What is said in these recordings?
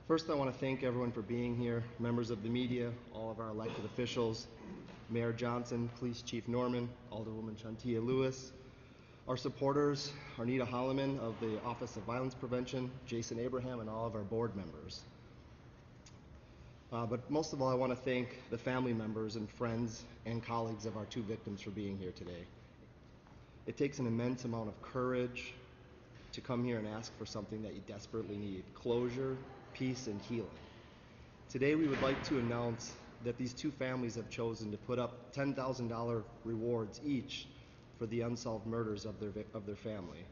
First, I want to thank everyone for being here, members of the media, all of our elected officials, Mayor Johnson, Police Chief Norman, Alderwoman Shantia Lewis, our supporters, Arnita Holloman of the Office of Violence Prevention, Jason Abraham, and all of our board members. But most of all, I want to thank the family members and friends and colleagues of our two victims for being here today. It takes an immense amount of courage to come here and ask for something that you desperately need: closure, peace, and healing. Today we would like to announce that these two families have chosen to put up $10,000 rewards each for the unsolved murders of their family.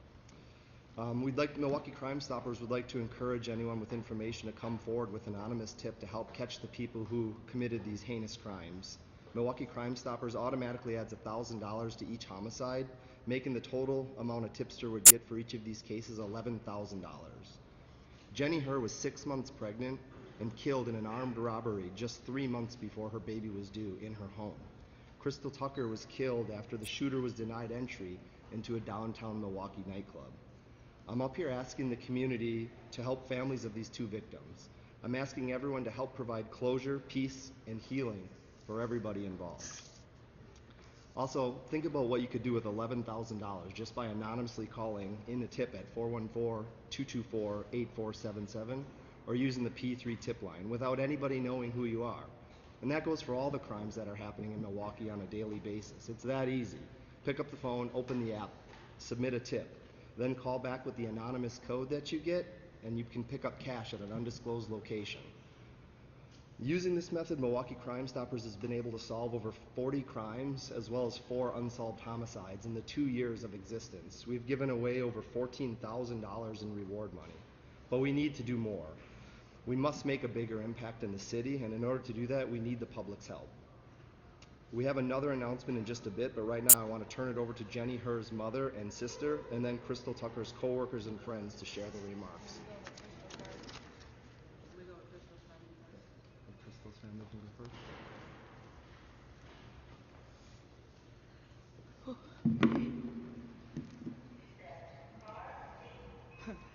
Milwaukee Crime Stoppers would like to encourage anyone with information to come forward with an anonymous tip to help catch the people who committed these heinous crimes. Milwaukee Crime Stoppers automatically adds $1,000 to each homicide, making the total amount a tipster would get for each of these cases $11,000. Jenny Herr was 6 months pregnant and killed in an armed robbery just 3 months before her baby was due in her home. Krystal Tucker was killed after the shooter was denied entry into a downtown Milwaukee nightclub. I'm up here asking the community to help families of these two victims. I'm asking everyone to help provide closure, peace, and healing for everybody involved. Also, think about what you could do with $11,000 just by anonymously calling in a tip at 414-224-8477 or using the P3 tip line without anybody knowing who you are. And that goes for all the crimes that are happening in Milwaukee on a daily basis. It's that easy. Pick up the phone, open the app, submit a tip, then call back with the anonymous code that you get, and you can pick up cash at an undisclosed location. Using this method, Milwaukee Crime Stoppers has been able to solve over 40 crimes as well as 4 unsolved homicides in the 2 years of existence. We've given away over $14,000 in reward money, but we need to do more. We must make a bigger impact in the city, and in order to do that, we need the public's help. We have another announcement in just a bit, but right now I want to turn it over to Jenny Herr's mother and sister, and then Krystal Tucker's co-workers and friends to share their remarks. Krystal's family can go first.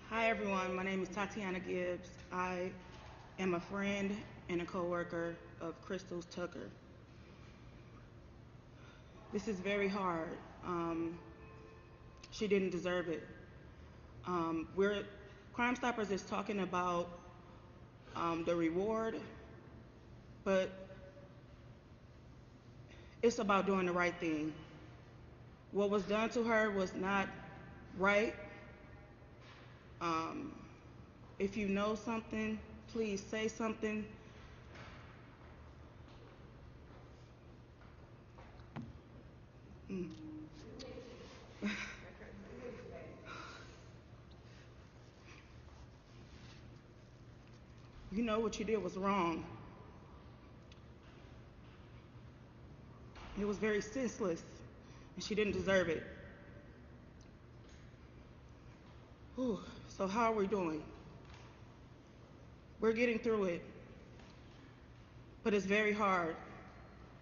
Hi everyone, my name is Tatiana Gibbs. I am a friend and a co-worker of Krystal Tucker. This is very hard. She didn't deserve it. Crime Stoppers is talking about the reward, but it's about doing the right thing. What was done to her was not right. If you know something, please say something. You know what you did was wrong. It was very senseless, and she didn't deserve it. Whew. So how are we doing? We're getting through it, but it's very hard.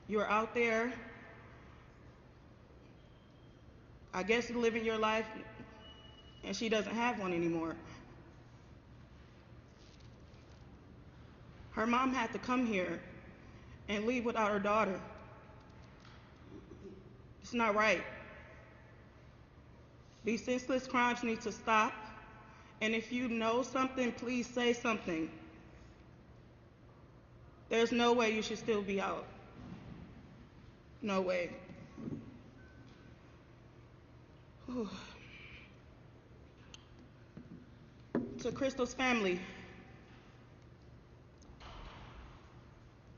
You're out there, I guess, living your life, and she doesn't have one anymore. Her mom had to come here and leave without her daughter. It's not right. These senseless crimes need to stop, and if you know something, please say something. There's no way you should still be out. No way. Whew. To Krystal's family,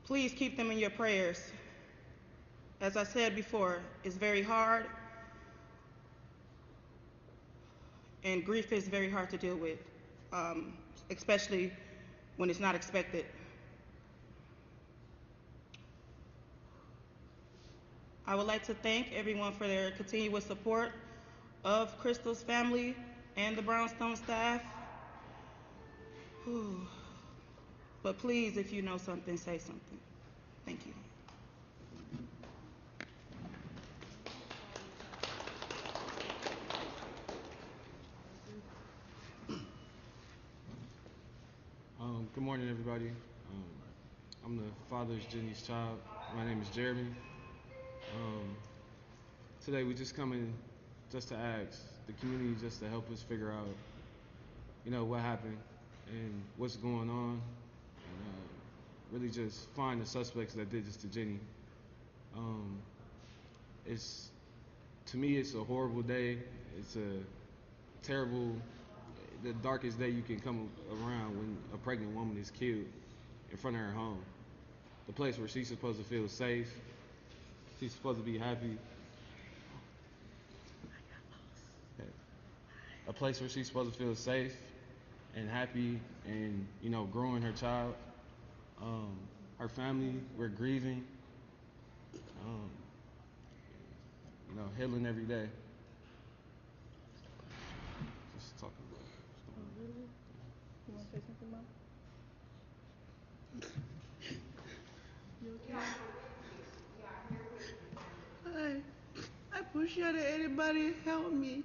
please keep them in your prayers. As I said before, it's very hard, and grief is very hard to deal with, especially when it's not expected. I would like to thank everyone for their continuous support of Krystal's family and the Brownstone staff. Whew. But please, if you know something, say something. Thank you. Good morning, everybody. I'm the father of Jenny's child. My name is Jeremy. Um, Today we just coming just to ask the community just to help us figure out, what happened and what's going on, and really just find the suspects that did this to Jenny. Um, it's to me, it's a horrible day. It's a terrible, the darkest day you can come around when a pregnant woman is killed in front of her home. The place where she's supposed to feel safe, she's supposed to be happy. A place where she's supposed to feel safe and happy and, growing her child. Her family, we're grieving, um, healing every day. Just talking about Oh, really? You want to say something, Mom? You okay? I appreciate anybody help me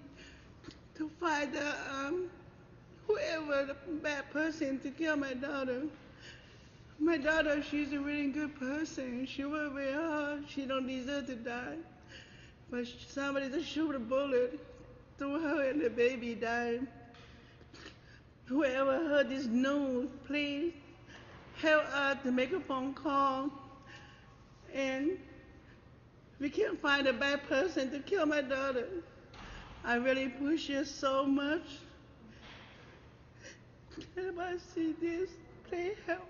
to find whoever the bad person to kill my daughter. My daughter, she's a really good person. She worked very hard. She don't deserve to die. But somebody just shoot a bullet through her and the baby died. Whoever heard this news, please help us to make a phone call. And we can't find a bad person to kill my daughter. I really appreciate so much. Anybody see this? Please help.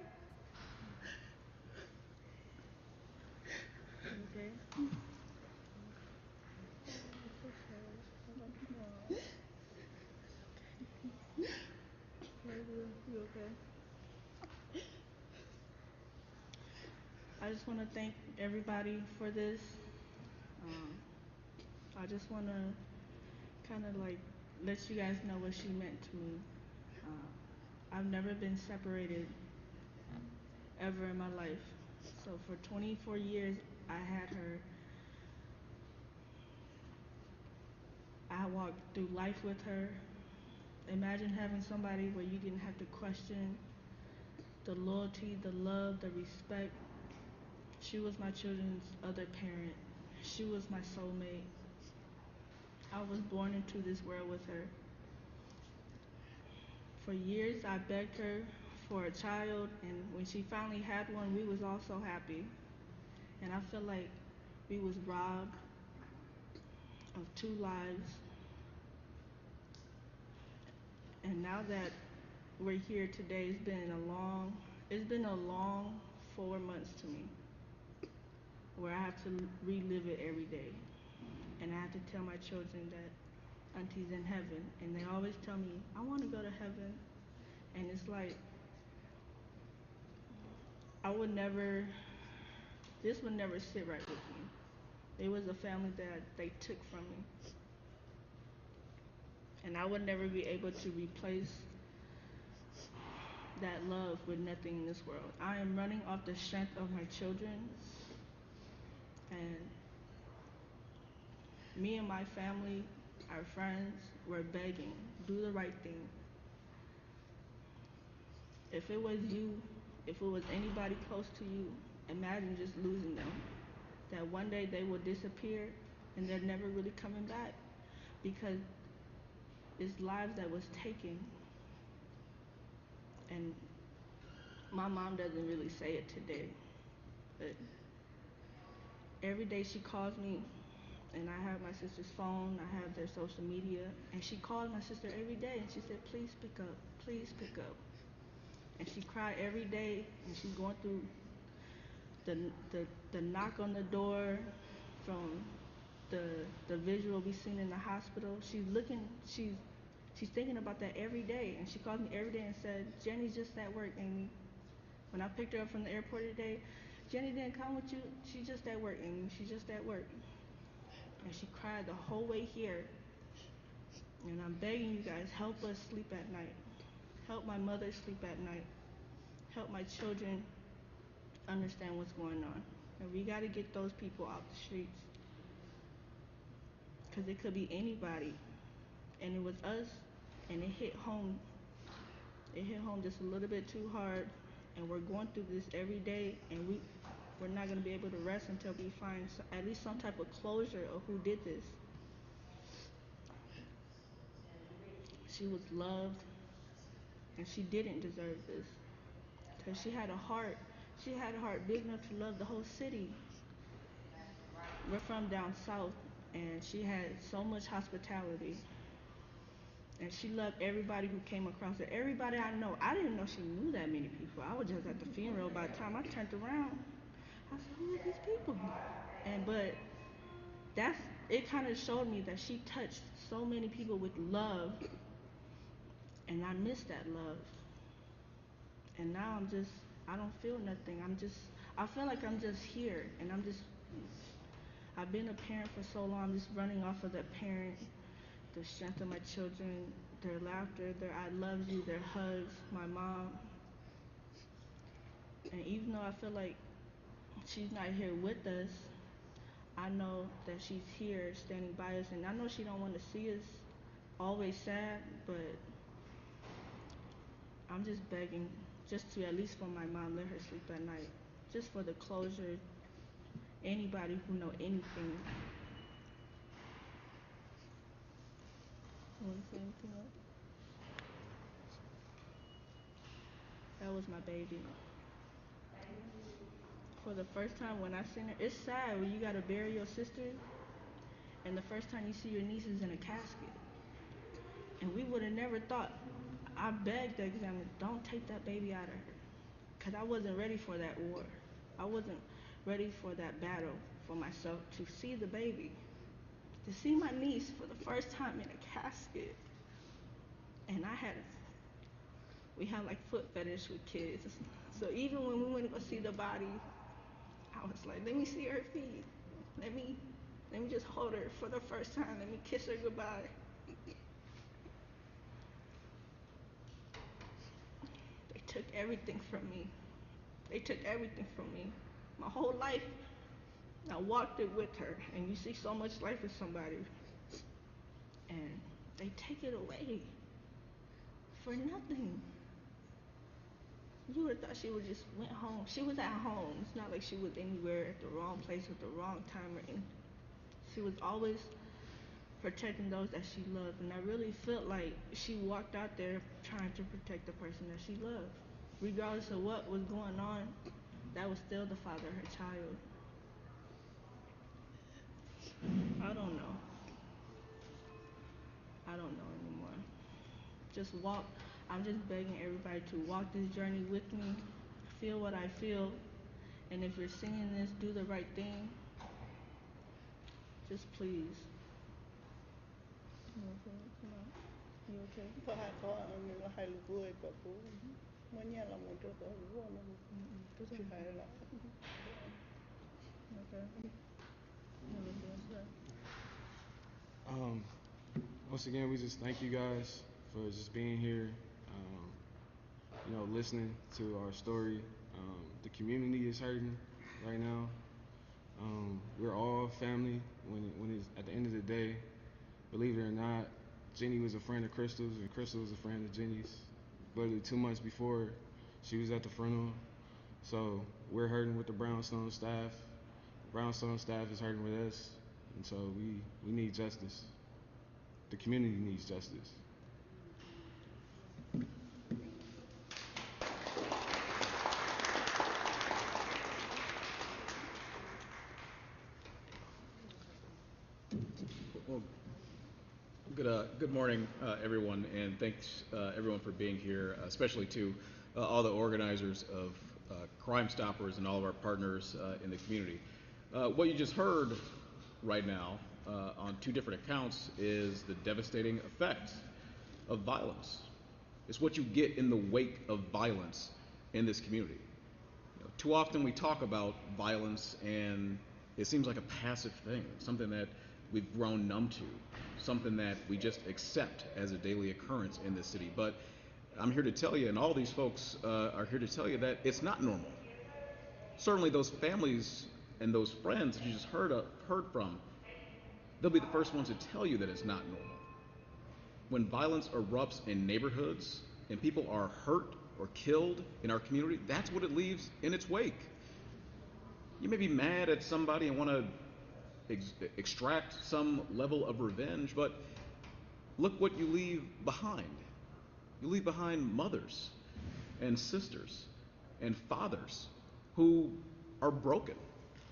Okay. You okay? I just want to thank everybody for this. Um, I just want to kind of like let you guys know what she meant to me. I've never been separated ever in my life. So for 24 years, I had her. I walked through life with her. Imagine having somebody where you didn't have to question the loyalty, the love, the respect. She was my children's other parent. She was my soulmate. I was born into this world with her. For years, I begged her for a child, and when she finally had one, we was all so happy. And I feel like we was robbed of two lives. And now that we're here today, it's been a long 4 months to me, where I have to relive it every day. And I have to tell my children that Auntie's in heaven, and they always tell me, I want to go to heaven. And it's like, I would never, this would never sit right with me. It was a family that they took from me. And I would never be able to replace that love with nothing in this world. I am running off the strength of my children, and me and my family, our friends, were begging, do the right thing. If it was you, if it was anybody close to you, imagine just losing them. That one day they will disappear and they're never really coming back, because it's lives that was taken. And my mom doesn't really say it today, but every day she calls me, and I have my sister's phone, I have their social media, and she calls my sister every day and she said, please pick up, please pick up. And she cried every day, and she's going through the knock on the door from the visual we seen in the hospital. She's thinking about that every day, and she calls me every day and said, Jenny's just at work, Amy. When I picked her up from the airport today, Jenny didn't come with you. She's just at work, Amy. She's just at work. And she cried the whole way here. And I'm begging you guys, help us sleep at night. Help my mother sleep at night. Help my children understand what's going on. And we got to get those people off the streets, because it could be anybody. And it was us, and it hit home. It hit home just a little bit too hard, and we're going through this every day, and we're not going to be able to rest until we find at least some type of closure of who did this. She was loved, and she didn't deserve this, because she had a heart. She had a heart big enough to love the whole city. We're from down south, and she had so much hospitality, and she loved everybody who came across her. Everybody I know. I didn't know she knew that many people. I was just at the funeral. By the time I turned around, I said, "Who are these people?" And but that's it. Kind of showed me that she touched so many people with love, and I miss that love. And now I don't feel nothing. I feel like I'm just here, and I've been a parent for so long. I'm just running off of the parent, the strength of my children, their laughter, their I love you, their hugs, my mom. And even though I feel like she's not here with us, I know that she's here standing by us, and I know she don't want to see us always sad, but I'm just begging just to at least for my mom let her sleep at night, just for the closure. Anybody who know anything. You want to say anything else? That was my baby. For the first time when I seen her, it's sad when you gotta bury your sister, and the first time you see your niece is in a casket. And we would have never thought. I begged the examiner, don't take that baby out of her, because I wasn't ready for that war. I wasn't ready for that battle for myself, to see the baby, to see my niece for the first time in a casket. And we had like foot fetish with kids. So even when we went to go see the body, I was like, let me see her feet. Let me just hold her for the first time. Let me kiss her goodbye. They took everything from me. They took everything from me. My whole life, I walked it with her. And you see so much life with somebody, and they take it away for nothing. You would have thought she would just went home. She was at home. It's not like she was anywhere at the wrong place at the wrong time or anything. She was always protecting those that she loved, and I really felt like she walked out there trying to protect the person that she loved. Regardless of what was going on, that was still the father of her child. I don't know. I don't know anymore. Just walk. I'm just begging everybody to walk this journey with me, feel what I feel, and if you're seeing this, do the right thing. Just please. You okay? Come on. You okay? Doesn't matter. Okay. You look good, sir. Once again, we just thank you guys for just being here, listening to our story. The community is hurting right now. We're all family when it's at the end of the day. Believe it or not, Jenny was a friend of Krystal's, and Krystal was a friend of Jenny's. Literally 2 months before she was at the funeral. So we're hurting with the Brownstone staff. The Brownstone staff is hurting with us. And so we need justice. The community needs justice. Well, good morning, everyone, and thanks everyone for being here, especially to all the organizers of Crime Stoppers and all of our partners in the community. What you just heard right now on 2 different accounts is the devastating effects of violence. It's what you get in the wake of violence in this community. Too often we talk about violence and it seems like a passive thing, something that we've grown numb to, something that we just accept as a daily occurrence in this city. But I'm here to tell you, and all these folks are here to tell you, that it's not normal. Certainly those families and those friends that you just heard from, they'll be the first ones to tell you that it's not normal. When violence erupts in neighborhoods, and people are hurt or killed in our community, that's what it leaves in its wake. You may be mad at somebody and want to extract some level of revenge, but look what you leave behind. You leave behind mothers and sisters and fathers who are broken,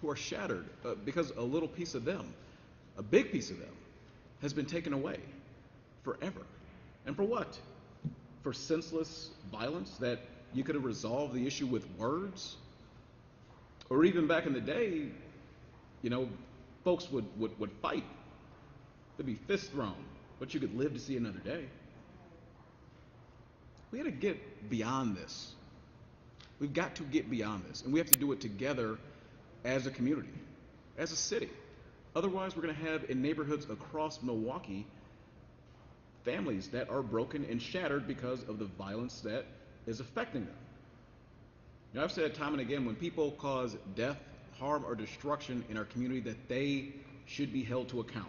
who are shattered because a little piece of them, a big piece of them, has been taken away forever. And for what? For senseless violence that you could have resolved the issue with words? Or even back in the day, you know, folks would fight. There'd be fists thrown, but you could live to see another day. We got to get beyond this. We've got to get beyond this, and we have to do it together as a community, as a city. Otherwise, we're going to have in neighborhoods across Milwaukee families that are broken and shattered because of the violence that is affecting them. Now, I've said time and again, when people cause death, harm, or destruction in our community, that they should be held to account.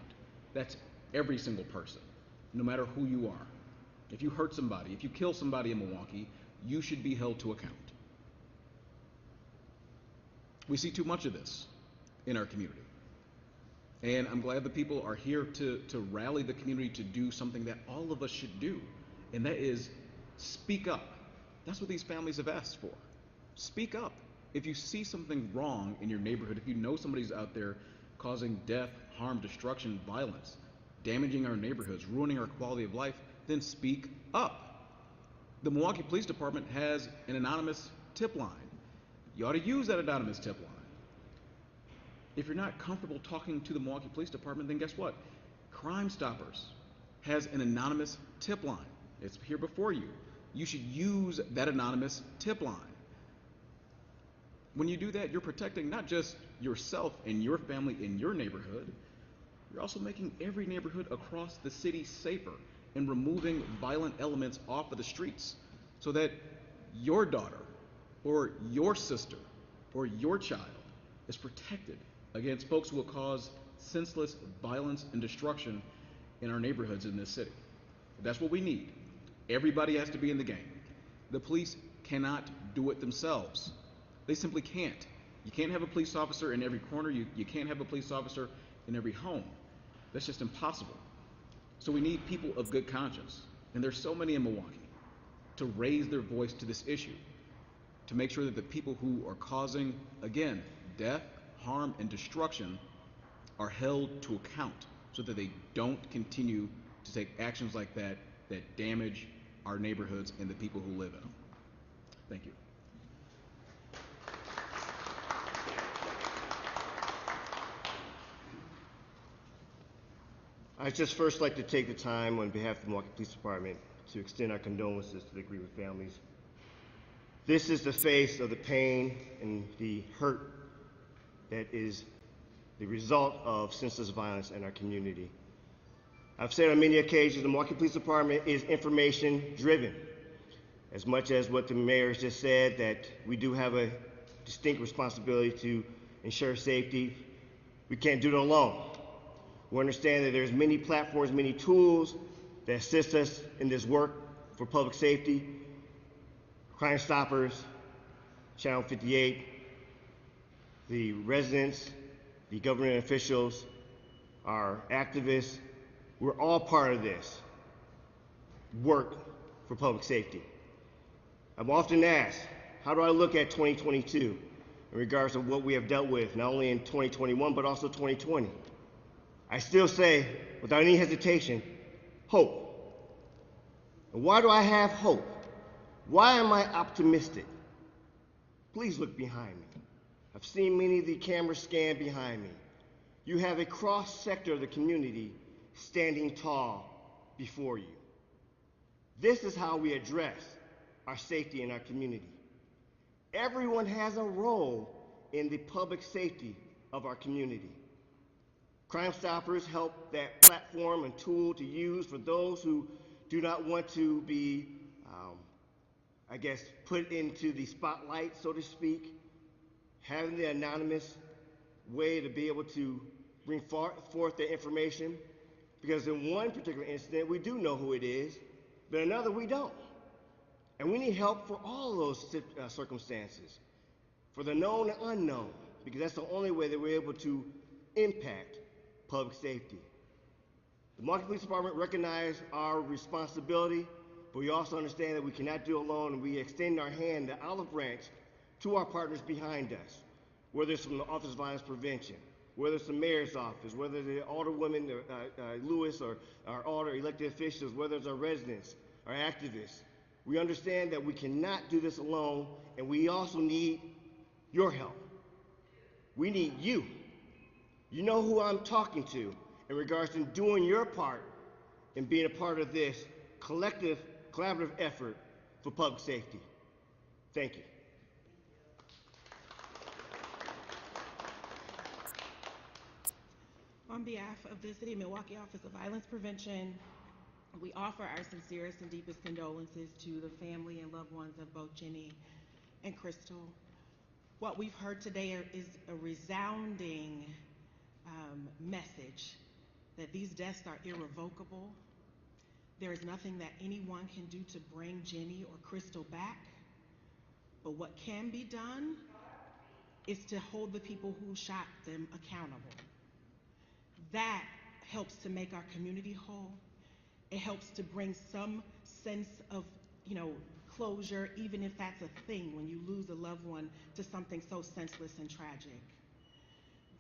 That's every single person, no matter who you are. If you hurt somebody, if you kill somebody in Milwaukee, you should be held to account. We see too much of this in our community. And I'm glad the people are here to rally the community to do something that all of us should do, and that is speak up. That's what these families have asked for. Speak up. If you see something wrong in your neighborhood, if you know somebody's out there causing death, harm, destruction, violence, damaging our neighborhoods, ruining our quality of life, then speak up. The Milwaukee Police Department has an anonymous tip line. You ought to use that anonymous tip line. If you're not comfortable talking to the Milwaukee Police Department, then guess what? Crime Stoppers has an anonymous tip line. It's here before you. You should use that anonymous tip line. When you do that, you're protecting not just yourself and your family in your neighborhood, you're also making every neighborhood across the city safer and removing violent elements off of the streets so that your daughter or your sister or your child is protected against folks who will cause senseless violence and destruction in our neighborhoods in this city. That's what we need. Everybody has to be in the game. The police cannot do it themselves. They simply can't. You can't have a police officer in every corner. You can't have a police officer in every home. That's just impossible. So we need people of good conscience, and there's so many in Milwaukee, to raise their voice to this issue, to make sure that the people who are causing, again, death, harm, and destruction are held to account so that they don't continue to take actions like that that damage our neighborhoods and the people who live in them. Thank you. I'd just first like to take the time on behalf of the Milwaukee Police Department to extend our condolences to the grieving families. This is the face of the pain and the hurt that is the result of senseless violence in our community. I've said on many occasions the Milwaukee Police Department is information driven. As much as what the mayor has just said, that we do have a distinct responsibility to ensure safety, we can't do it alone. We understand that there's many platforms, many tools that assist us in this work for public safety. Crime Stoppers, Channel 58, the residents, the government officials, our activists, we're all part of this work for public safety. I'm often asked, how do I look at 2022 in regards to what we have dealt with, not only in 2021, but also 2020? I still say, without any hesitation, hope. And why do I have hope? Why am I optimistic? Please look behind me. I've seen many of the cameras scan behind me. You have a cross-sector of the community standing tall before you. This is how we address our safety in our community. Everyone has a role in the public safety of our community. Crime Stoppers help that platform and tool to use for those who do not want to be, put into the spotlight, so to speak. Having the anonymous way to be able to bring forth the information, because in one particular incident, we do know who it is, but another we don't. And we need help for all of those circumstances, for the known and unknown, because that's the only way that we're able to impact public safety. The Milwaukee Police Department recognizes our responsibility, but we also understand that we cannot do it alone, and we extend our hand, the olive branch, to our partners behind us, whether it's from the Office of Violence Prevention, whether it's the mayor's office, whether the alderwoman Lewis, or our alder elected officials, whether it's our residents, our activists. We understand that we cannot do this alone, and we also need your help. We need you. You know who I'm talking to in regards to doing your part in being a part of this collective, collaborative effort for public safety. Thank you. On behalf of the City of Milwaukee Office of Violence Prevention, we offer our sincerest and deepest condolences to the family and loved ones of both Jenny and Krystal. What we've heard today is a resounding message that these deaths are irrevocable. There is nothing that anyone can do to bring Jenny or Krystal back. But what can be done is to hold the people who shot them accountable. That helps to make our community whole. It helps to bring some sense of, closure, even if that's a thing when you lose a loved one to something so senseless and tragic.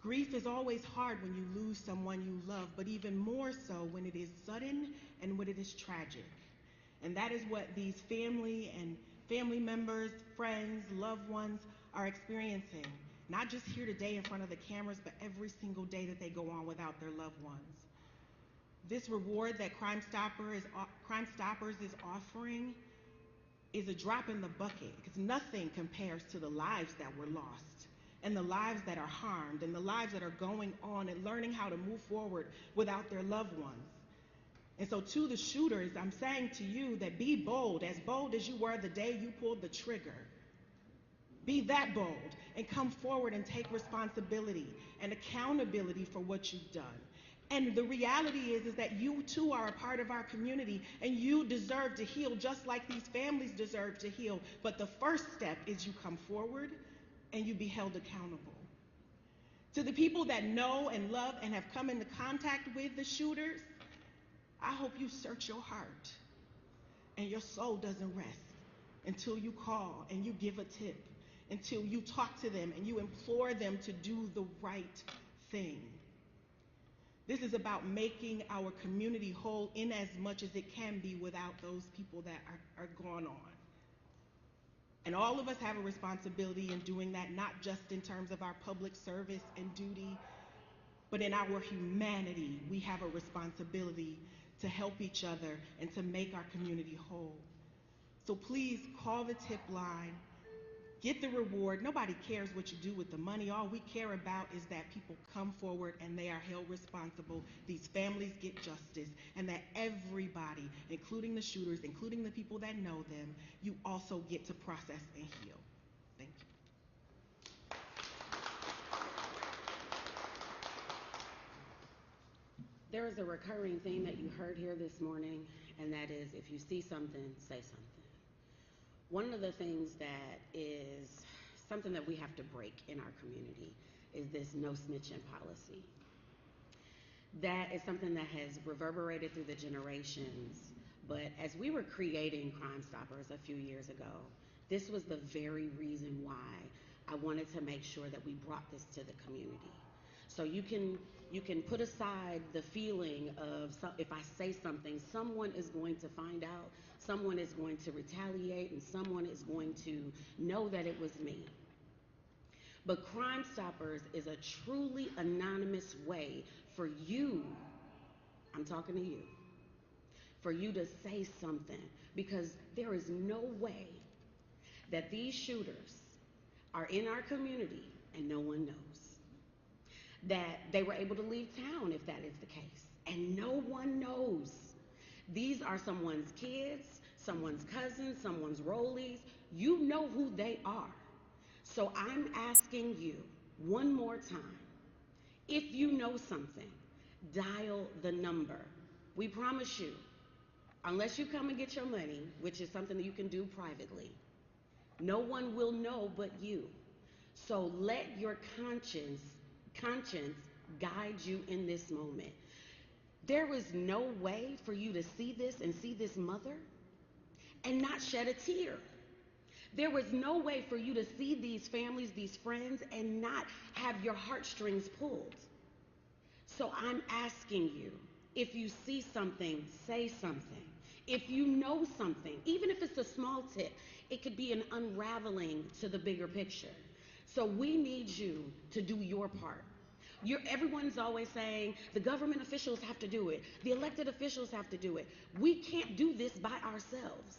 Grief is always hard when you lose someone you love, but even more so when it is sudden and when it is tragic. And that is what these family members, friends, loved ones are experiencing, not just here today in front of the cameras, but every single day that they go on without their loved ones. This reward that Crime Stoppers is offering is a drop in the bucket, because nothing compares to the lives that were lost, and the lives that are harmed, and the lives that are going on and learning how to move forward without their loved ones. And so to the shooters, I'm saying to you that be bold as you were the day you pulled the trigger. Be that bold and come forward and take responsibility and accountability for what you've done. And the reality is that you too are a part of our community, and you deserve to heal just like these families deserve to heal. But the first step is you come forward and you be held accountable. To the people that know and love and have come into contact with the shooters, I hope you search your heart and your soul doesn't rest until you call and you give a tip, until you talk to them and you implore them to do the right thing. This is about making our community whole in as much as it can be without those people that are gone on. And all of us have a responsibility in doing that, not just in terms of our public service and duty, but in our humanity. We have a responsibility to help each other and to make our community whole. So please call the tip line, get the reward. Nobody cares what you do with the money. All we care about is that people come forward and they are held responsible. These families get justice, and that everybody, including the shooters, including the people that know them, you also get to process and heal. Thank you. There is a recurring theme that you heard here this morning, and that is, if you see something, say something. One of the things that is something that we have to break in our community is this no snitching policy. That is something that has reverberated through the generations, but as we were creating Crime Stoppers a few years ago, this was the very reason why I wanted to make sure that we brought this to the community. So you can put aside the feeling of, if I say something, someone is going to find out, someone is going to retaliate, and someone is going to know that it was me. But Crime Stoppers is a truly anonymous way for you, I'm talking to you, for you to say something, because there is no way that these shooters are in our community and no one knows. That they were able to leave town, if that is the case, and no one knows. These are someone's kids, someone's cousins, someone's rollies. You know who they are. So I'm asking you one more time, if you know something, dial the number. We promise you, Unless you come and get your money, which is something that you can do privately, no one will know but you. So let your conscience guide you in this moment. There is no way for you to see this and see this mother and not shed a tear. There was no way for you to see these families, these friends, and not have your heartstrings pulled. So I'm asking you, if you see something, say something. If you know something, even if it's a small tip, it could be an unraveling to the bigger picture. So we need you to do your part. Everyone's always saying the government officials have to do it, the elected officials have to do it. We can't do this by ourselves.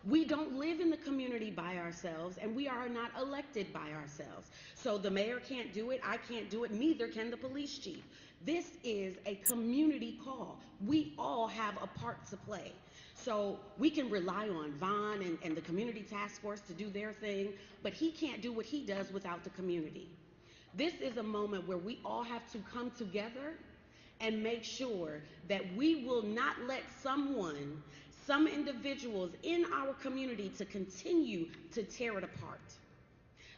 We don't live in the community by ourselves, and we are not elected by ourselves. So the mayor can't do it, I can't do it, neither can the police chief. This is a community call. We all have a part to play. So we can rely on Vaughn and the community task force to do their thing, but he can't do what he does without the community. This is a moment where we all have to come together and make sure that we will not let some individuals in our community to continue to tear it apart.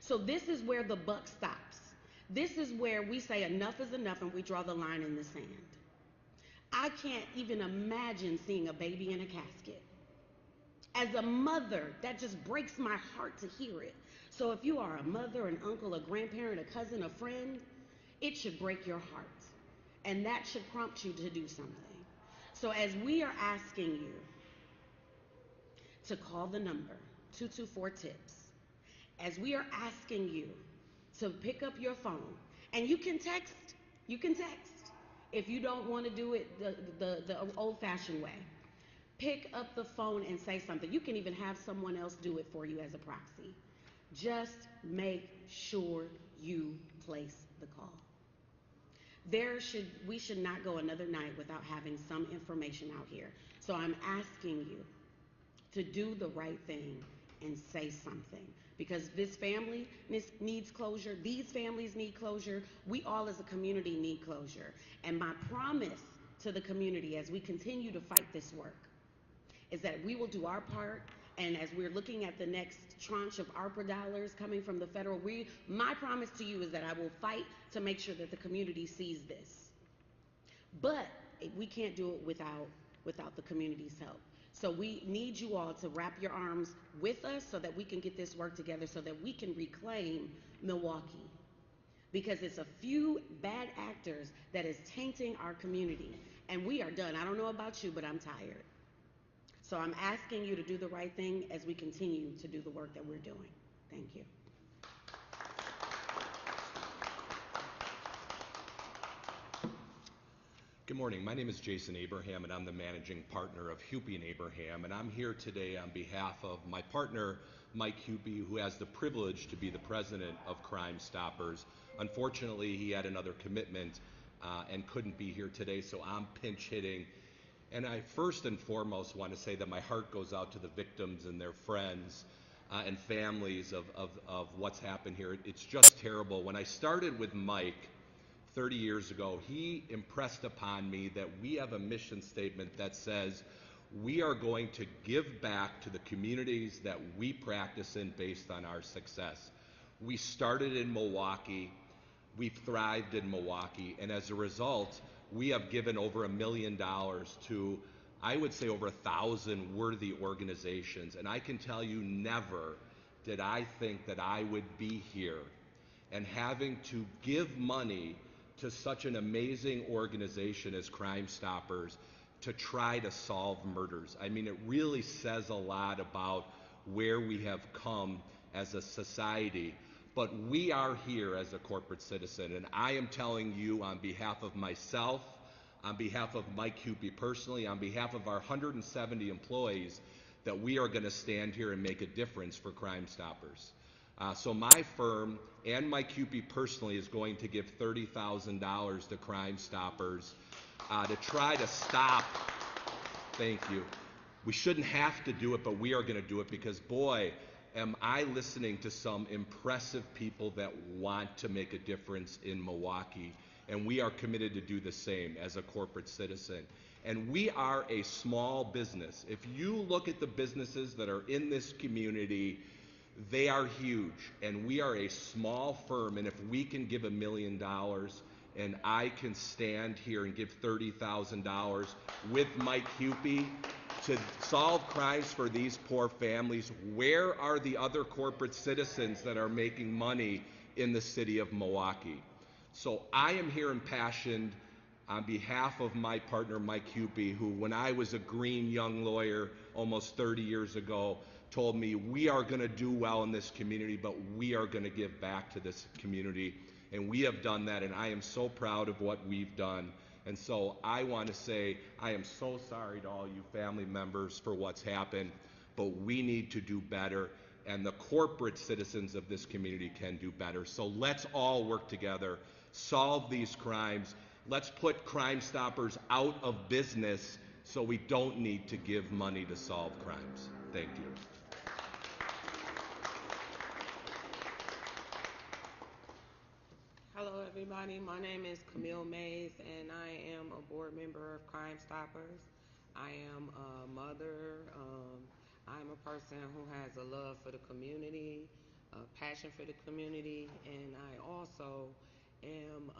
So this is where the buck stops. This is where we say enough is enough and we draw the line in the sand. I can't even imagine seeing a baby in a casket. As a mother, that just breaks my heart to hear it. So if you are a mother, an uncle, a grandparent, a cousin, a friend, it should break your heart. And that should prompt you to do something. So as we are asking you to call the number 224-TIPS, as we are asking you to pick up your phone, and you can text. If you don't want to do it the old-fashioned way, pick up the phone and say something. You can even have someone else do it for you as a proxy. Just make sure you place the call. We should not go another night without having some information out here. So I'm asking you to do the right thing and say something, because this family needs closure. These families need closure. We all as a community need closure. And my promise to the community as we continue to fight this work is that we will do our part. And as we're looking at the next tranche of ARPA dollars coming from the federal, my promise to you is that I will fight to make sure that the community sees this. But we can't do it without the community's help. So we need you all to wrap your arms with us so that we can get this work together, so that we can reclaim Milwaukee. Because it's a few bad actors that is tainting our community. And we are done. I don't know about you, but I'm tired. So I'm asking you to do the right thing as we continue to do the work that we're doing. Thank you. Good morning. My name is Jason Abraham, and I'm the managing partner of Hupy & Abraham, and I'm here today on behalf of my partner, Mike Hupy, who has the privilege to be the president of Crime Stoppers. Unfortunately, he had another commitment and couldn't be here today, so I'm pinch hitting. And I first and foremost want to say that my heart goes out to the victims and their friends and families of what's happened here. It's just terrible. When I started with Mike 30 years ago, he impressed upon me that we have a mission statement that says we are going to give back to the communities that we practice in based on our success. We started in Milwaukee, we've thrived in Milwaukee, and as a result, we have given over $1 million to, I would say, over 1,000 worthy organizations. And I can tell you, never did I think that I would be here and having to give money to such an amazing organization as Crime Stoppers to try to solve murders. I mean, it really says a lot about where we have come as a society. But we are here as a corporate citizen, and I am telling you on behalf of myself, on behalf of Mike Hupy personally, on behalf of our 170 employees, that we are going to stand here and make a difference for Crime Stoppers. So my firm and Mike Hupy personally is going to give $30,000 to Crime Stoppers to try to stop. Thank you. We shouldn't have to do it, but we are going to do it because, boy, am I listening to some impressive people that want to make a difference in Milwaukee. and we are committed to do the same as a corporate citizen. And we are a small business. If you look at the businesses that are in this community, they are huge, and we are a small firm, and if we can give $1 million, and I can stand here and give $30,000 with Mike Hupy to solve crimes for these poor families, where are the other corporate citizens that are making money in the city of Milwaukee? So I am here impassioned on behalf of my partner, Mike Hupy, who, when I was a green young lawyer almost 30 years ago, told me we are going to do well in this community, but we are going to give back to this community. And we have done that, and I am so proud of what we've done. And so I want to say I am so sorry to all you family members for what's happened, but we need to do better, and the corporate citizens of this community can do better. So let's all work together, solve these crimes. Let's put Crime Stoppers out of business so we don't need to give money to solve crimes. Thank you. Hello, everybody. My name is Camille Mays, and I am a board member of Crime Stoppers. I am a mother. I'm a person who has a love for the community, a passion for the community, and I also am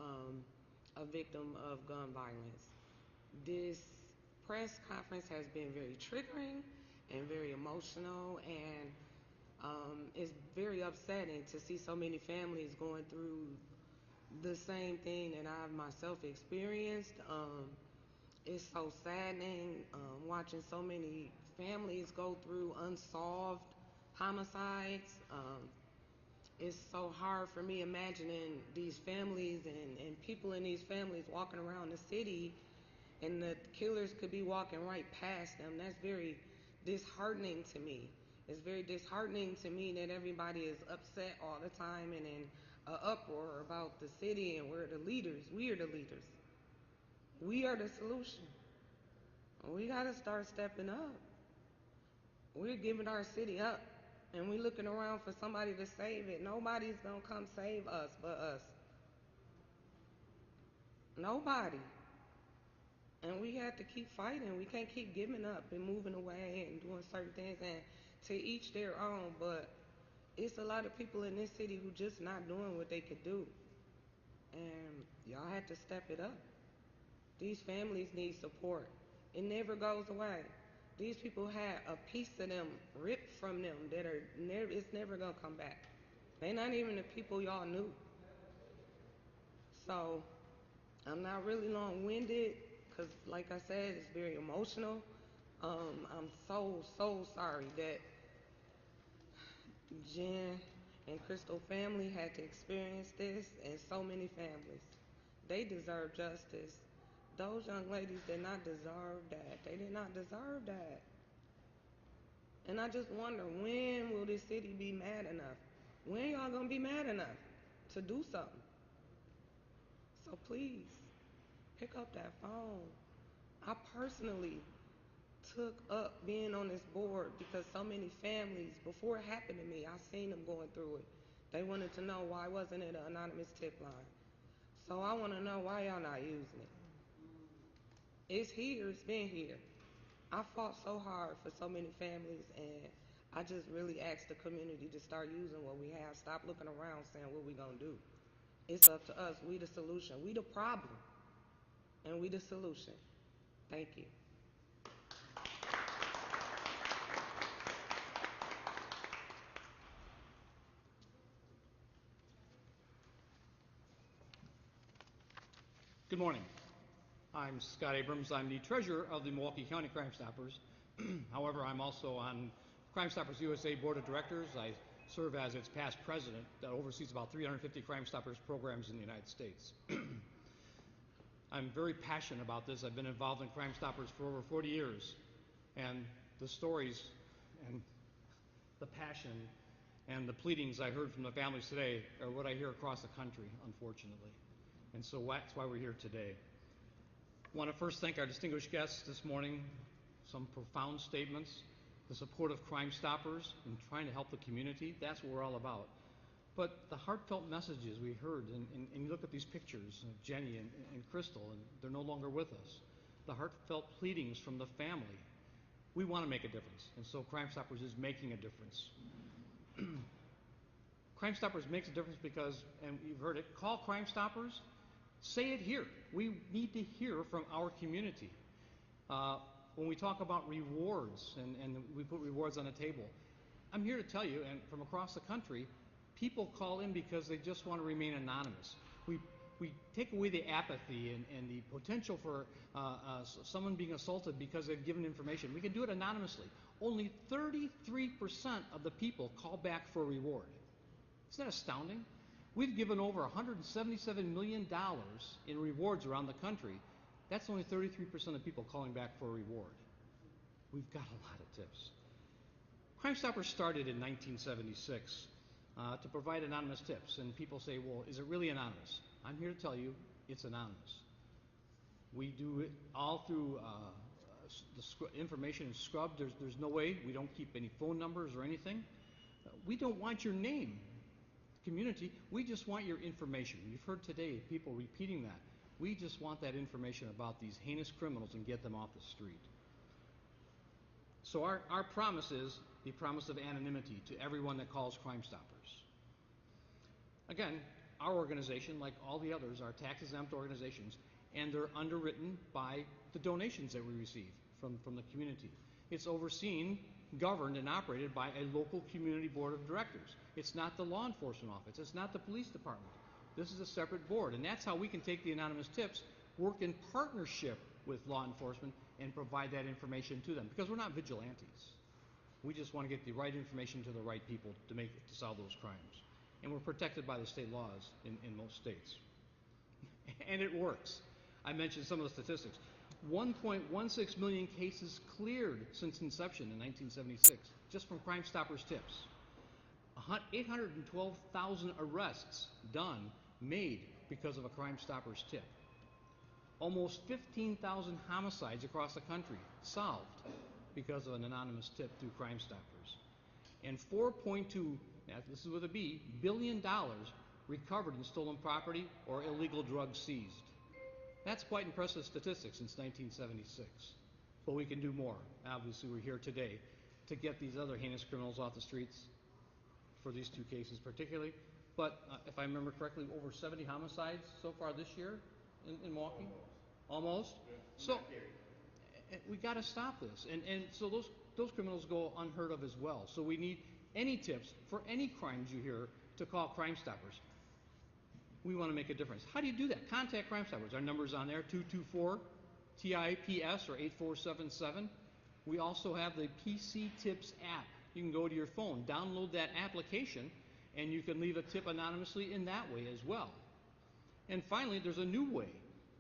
a victim of gun violence. This press conference has been very triggering and very emotional, and it's very upsetting to see so many families going through the same thing that I've myself experienced. It's so saddening watching so many families go through unsolved homicides. It's so hard for me imagining these families and people in these families walking around the city, and the killers could be walking right past them. That's very disheartening to me. It's very disheartening to me that everybody is upset all the time and in an uproar about the city, and we're the leaders. We are the leaders. We are the solution. We got to start stepping up. We're giving our city up, and we're looking around for somebody to save it. Nobody's going to come save us but us. Nobody. And we have to keep fighting. We can't keep giving up and moving away and doing certain things, and to each their own, but it's a lot of people in this city who just not doing what they could do. And y'all have to step it up. These families need support. It never goes away. These people had a piece of them ripped from them that are it's never gonna come back. They're not even the people y'all knew. So I'm not really long-winded, because like I said, it's very emotional. I'm so sorry that Jen and Krystal family had to experience this, and so many families. They deserve justice. Those young ladies did not deserve that. They did not deserve that. And I just wonder, when will this city be mad enough? When y'all gonna be mad enough to do something? So please, pick up that phone. I personally took up being on this board because so many families, before it happened to me, I seen them going through it. They wanted to know, why wasn't it an anonymous tip line? So I want to know, why y'all not using it? It's here, it's been here. I fought so hard for so many families, and I just really asked the community to start using what we have. Stop looking around saying what we gonna do. It's up to us. We the solution. We the problem, and we the solution. Thank you. Good morning. I'm Scott Abrams. I'm the treasurer of the Milwaukee County Crime Stoppers. However, I'm also on Crime Stoppers USA Board of Directors. I serve as its past president that oversees about 350 Crime Stoppers programs in the United States. I'm very passionate about this. I've been involved in Crime Stoppers for over 40 years, and the stories and the passion and the pleadings I heard from the families today are what I hear across the country, unfortunately. And so that's why we're here today. I want to first thank our distinguished guests this morning. Some profound statements, the support of Crime Stoppers and trying to help the community. That's what we're all about. But the heartfelt messages we heard, and you look at these pictures of Jenny and Krystal, and they're no longer with us. The heartfelt pleadings from the family. We want to make a difference, and so Crime Stoppers is making a difference. Crime Stoppers makes a difference because, and you've heard it, call Crime Stoppers, say it here. We need to hear from our community. When we talk about rewards, and we put rewards on the table, I'm here to tell you, and from across the country, people call in because they just want to remain anonymous. We take away the apathy and the potential for someone being assaulted because they've given information. We can do it anonymously. Only 33% of the people call back for a reward. Isn't that astounding? We've given over $177 million in rewards around the country. That's only 33% of people calling back for a reward. We've got a lot of tips. Crime Stoppers started in 1976 to provide anonymous tips, and people say, well, is it really anonymous? I'm here to tell you it's anonymous. We do it all through the information is scrubbed. There's no way. We don't keep any phone numbers or anything. We don't want your name, community. We just want your information. You've heard today people repeating that. We just want that information about these heinous criminals and get them off the street. So our promise is the promise of anonymity to everyone that calls Crime Stoppers. Again, our organization, like all the others, are tax-exempt organizations, and they're underwritten by the donations that we receive from the community. It's overseen, governed, and operated by a local community board of directors. It's not the law enforcement office. It's not the police department. This is a separate board, and that's how we can take the anonymous tips, work in partnership with law enforcement, and provide that information to them, because we're not vigilantes. We just want to get the right information to the right people to solve those crimes. And we're protected by the state laws in most states. And it works. I mentioned some of the statistics. 1.16 million cases cleared since inception in 1976, just from Crime Stoppers tips. 812,000 arrests made because of a Crime Stoppers tip. Almost 15,000 homicides across the country solved because of an anonymous tip through Crime Stoppers. And 4.2, this is with a B, billion dollars recovered in stolen property or illegal drugs seized. That's quite impressive statistics since 1976. But we can do more. Obviously, we're here today to get these other heinous criminals off the streets for these two cases particularly. But if I remember correctly, over 70 homicides so far this year in Milwaukee? Almost? Yeah, so we got to stop this. And so those criminals go unheard of as well. So we need any tips for any crimes you hear to call Crime Stoppers. We want to make a difference. How do you do that? Contact Crime Stoppers. Our number's on there, 224-TIPS or 8477. We also have the PC Tips app. You can go to your phone, download that application, and you can leave a tip anonymously in that way as well. And finally, there's a new way,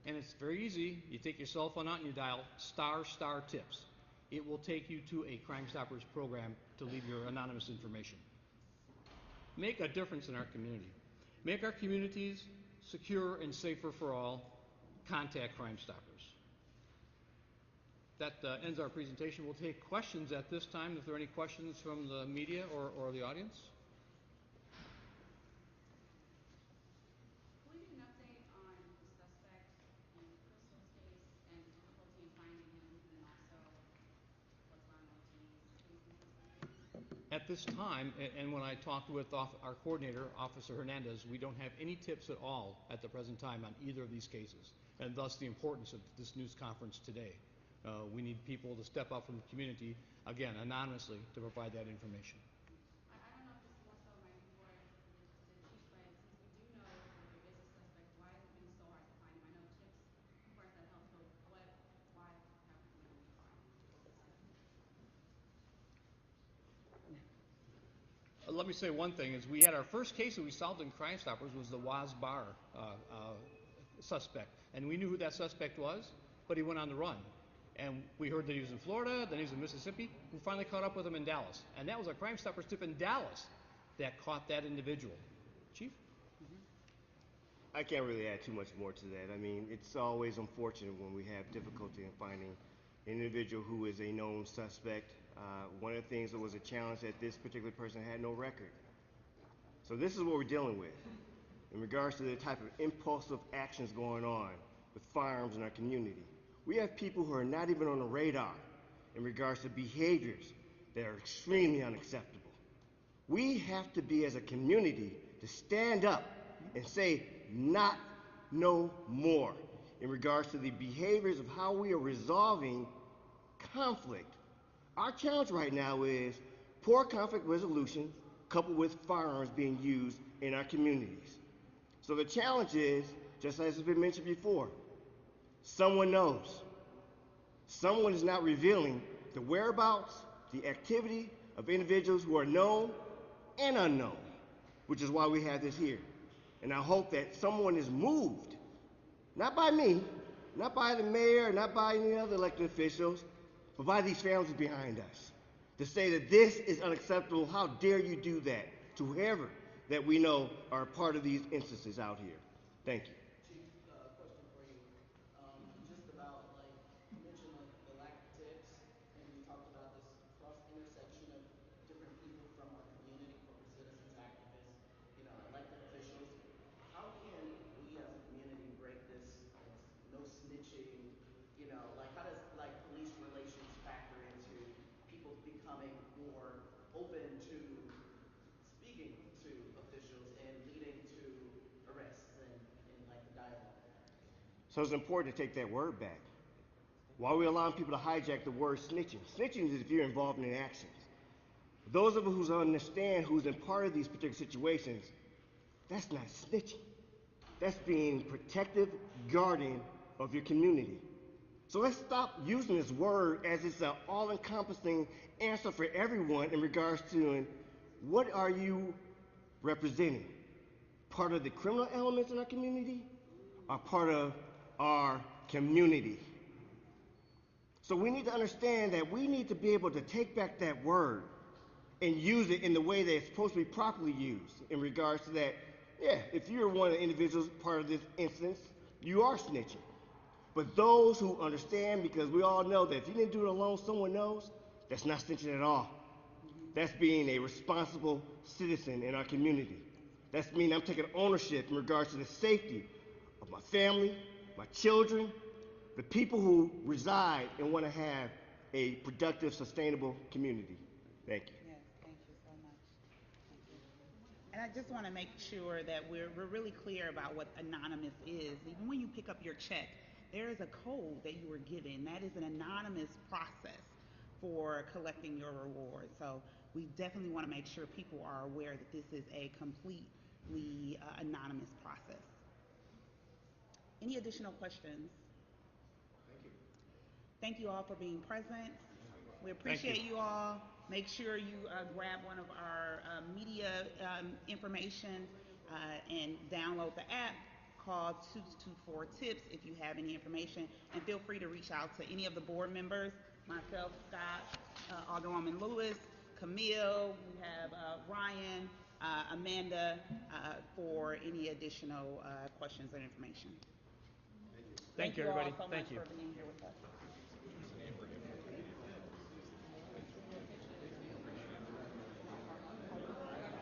and it's very easy. You take your cell phone out and you dial ** tips. It will take you to a Crime Stoppers program to leave your anonymous information. Make a difference in our community. Make our communities secure and safer for all. Contact Crime Stoppers. That ends our presentation. We'll take questions at this time. If there are any questions from the media or the audience. Will you give an update on the suspect in Krystal's case and the difficulty in finding him, and then also what's going on with Jenny's case and Krystal's case? At this time, and when I talked with our coordinator, Officer Hernandez, we don't have any tips at all at the present time on either of these cases, and thus the importance of this news conference today. We need people to step up from the community, again, anonymously, to provide that information. I don't know if this more so might be for the chief, but since we do know that there is a suspect, why has it been so hard to find him? I know tips, of course, that helps, but why haven't we been able to find the suspect? Let me say one thing, is we had our first case that we solved in Crime Stoppers was the Waz Bar suspect. And we knew who that suspect was, but he went on the run. And we heard that he was in Florida, then he was in Mississippi. We finally caught up with him in Dallas. And that was a Crime Stoppers tip in Dallas that caught that individual. Chief? I can't really add too much more to that. I mean, it's always unfortunate when we have difficulty in finding an individual who is a known suspect. One of the things that was a challenge that this particular person had no record. So this is what we're dealing with in regards to the type of impulsive actions going on with firearms in our community. We have people who are not even on the radar in regards to behaviors that are extremely unacceptable. We have to be, as a community, to stand up and say not no more in regards to the behaviors of how we are resolving conflict. Our challenge right now is poor conflict resolution coupled with firearms being used in our communities. So the challenge is, just as has been mentioned before, someone knows. Someone is not revealing the whereabouts, the activity of individuals who are known and unknown, which is why we have this here. And I hope that someone is moved, not by me, not by the mayor, not by any other elected officials, but by these families behind us, to say that this is unacceptable. How dare you do that to whoever that we know are a part of these instances out here. Thank you. Chief, question for you. Just about, like, you mentioned, like, the lack of tips, and you talked about this cross intersection of different people from our community, corporate citizens, activists, elected officials. How can we as a community break this, like, no snitching, like, how does, like, police relations factor into people becoming more open to speaking to officials and leading to arrests and like the dialogue? So it's important to take that word back. Why are we allowing people to hijack the word snitching? Snitching is if you're involved in actions. Those of us who understand who's in part of these particular situations, that's not snitching. That's being protective guardian of your community. So let's stop using this word as it's an all-encompassing answer for everyone in regards to what are you representing? Part of the criminal elements in our community or part of our community? So we need to understand that we need to be able to take back that word and use it in the way that it's supposed to be properly used in regards to that. Yeah, if you're one of the individuals part of this instance, you are snitching. But those who understand, because we all know that if you didn't do it alone, someone knows, that's not snitching at all. That's being a responsible citizen in our community. That's meaning I'm taking ownership in regards to the safety of my family, my children, the people who reside and want to have a productive, sustainable community. Thank you. Yes, thank you so much. Thank you. And I just want to make sure that we're really clear about what anonymous is. Even when you pick up your check, there is a code that you were given. That is an anonymous process for collecting your reward. So we definitely want to make sure people are aware that this is a completely anonymous process. Any additional questions? Thank you. Thank you all for being present. We appreciate you all. Make sure you grab one of our media information and download the app. Call 224-TIPS if you have any information, and feel free to reach out to any of the board members, myself, Scott, Alderwoman Lewis, Camille, we have Ryan, Amanda, for any additional questions and information. Thank you, all everybody. so Thank much you. for being here with us.